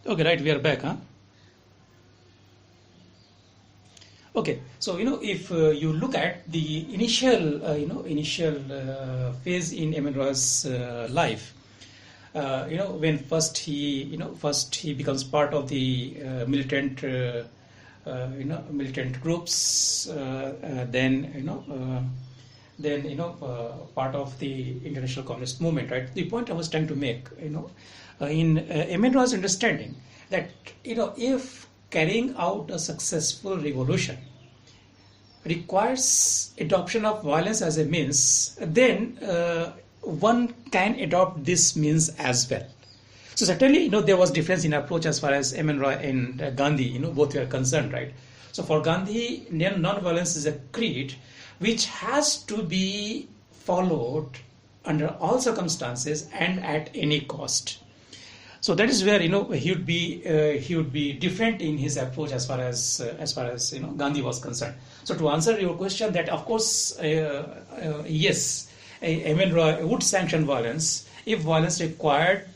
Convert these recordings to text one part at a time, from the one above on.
Okay, right, we are back, huh? Okay, so if you look at the initial phase in Emin Roy's life, when first he becomes part of the militant groups, then part of the international communist movement, right? The point I was trying to make, in Emin Roy's understanding that if carrying out a successful revolution requires adoption of violence as a means, then one can adopt this means as well. So certainly, there was difference in approach as far as M.N. Roy and Gandhi, both were concerned, right? So for Gandhi, non-violence is a creed which has to be followed under all circumstances and at any cost. So that is where he would be different in his approach as far as Gandhi was concerned. So to answer your question, that of course yes, M.N. Roy would sanction violence if violence required.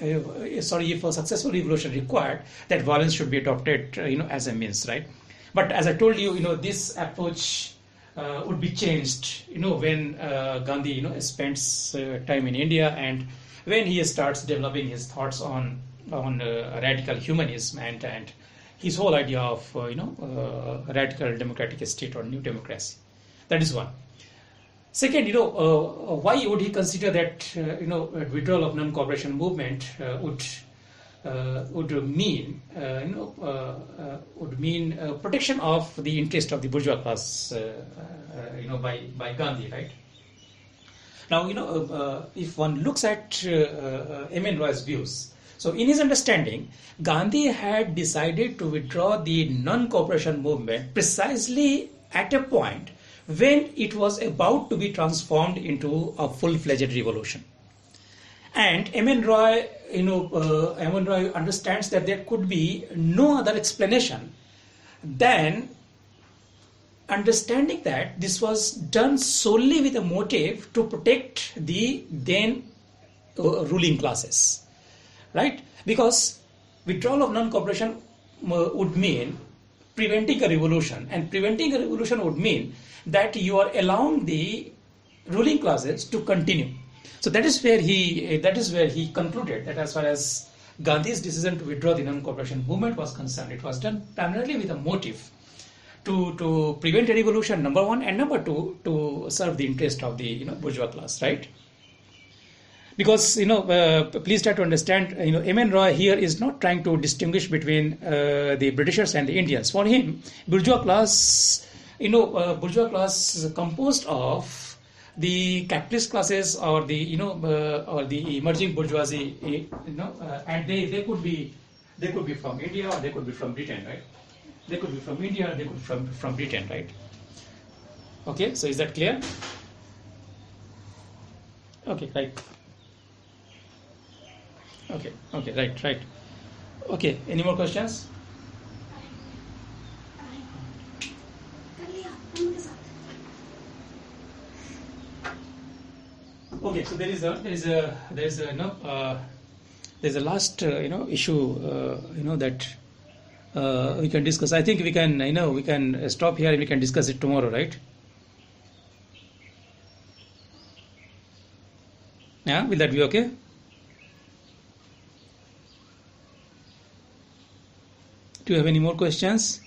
If a successful revolution required, that violence should be adopted, as a means, right? But as I told you, this approach would be changed, when Gandhi, spends time in India, and when he starts developing his thoughts on radical humanism and his whole idea of radical democratic state or new democracy. That is one. Second, why would he consider that withdrawal of non-cooperation movement would mean protection of the interest of the bourgeois class, by Gandhi, right? Now, if one looks at M.N. Roy's views, so in his understanding, Gandhi had decided to withdraw the non-cooperation movement precisely at a point when it was about to be transformed into a full-fledged revolution. And M.N. Roy, understands that there could be no other explanation than understanding that this was done solely with a motive to protect the then ruling classes, right? Because withdrawal of non-cooperation would mean preventing a revolution, and preventing a revolution would mean that you are allowing the ruling classes to continue. So that is where he concluded that as far as Gandhi's decision to withdraw the non-cooperation movement was concerned, it was done primarily with a motive to prevent a revolution, number one, and number two, to serve the interest of the bourgeois class, right? Because please try to understand, M.N. Roy here is not trying to distinguish between the Britishers and the Indians. For him, bourgeois class is composed of the capitalist classes or the or the emerging bourgeoisie, and they could be from India or they could be from Britain, right? They could be from India or they could be from Britain, right? Okay, so is that clear? Okay, right. Okay, right. Okay, any more questions? Okay, so there's a last issue that we can discuss. I think we can stop here and we can discuss it tomorrow, right? Yeah, will that be okay? Do you have any more questions?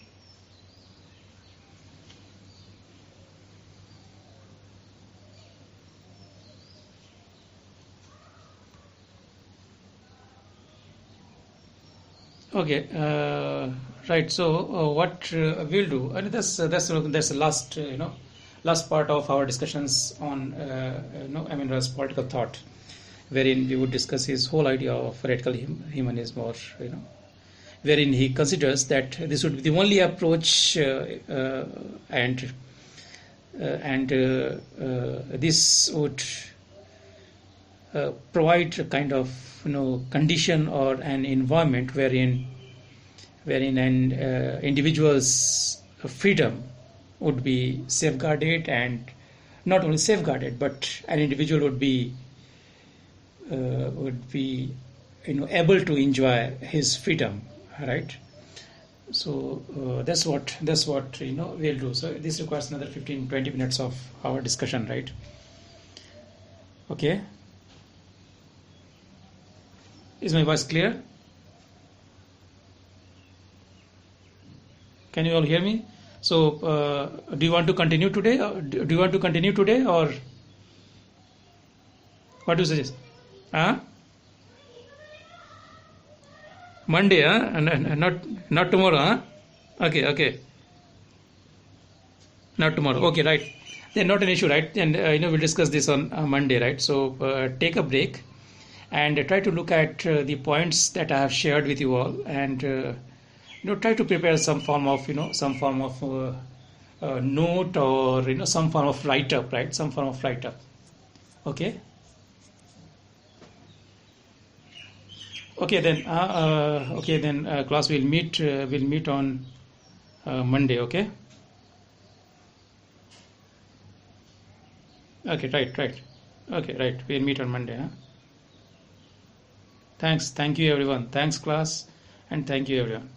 Okay, right. So what we'll do, and that's the last part of our discussions on M.N. Roy's political thought, wherein we would discuss his whole idea of radical humanism, or wherein he considers that this would be the only approach, and this would provide a kind of condition or an environment wherein an individual's freedom would be safeguarded, and not only safeguarded, but an individual would be able to enjoy his freedom, right? So that's what we'll do. So this requires another 15-20 minutes of our discussion, right? Okay, is my voice clear? Can you all hear me? So do you want to continue today, or what do you suggest? Huh? Monday, huh? And not tomorrow, huh? Okay. Not tomorrow. Okay, right. Then not an issue, right? And we'll discuss this on Monday, right? So take a break and try to look at the points that I have shared with you all, and try to prepare some form of note, or some form of write up, right? Some form of write up. Okay. Okay then. Class will meet on Monday. Okay. Okay. Right. Okay. Right. We'll meet on Monday. Huh? Thanks. Thank you, everyone. Thanks, class, and thank you, everyone.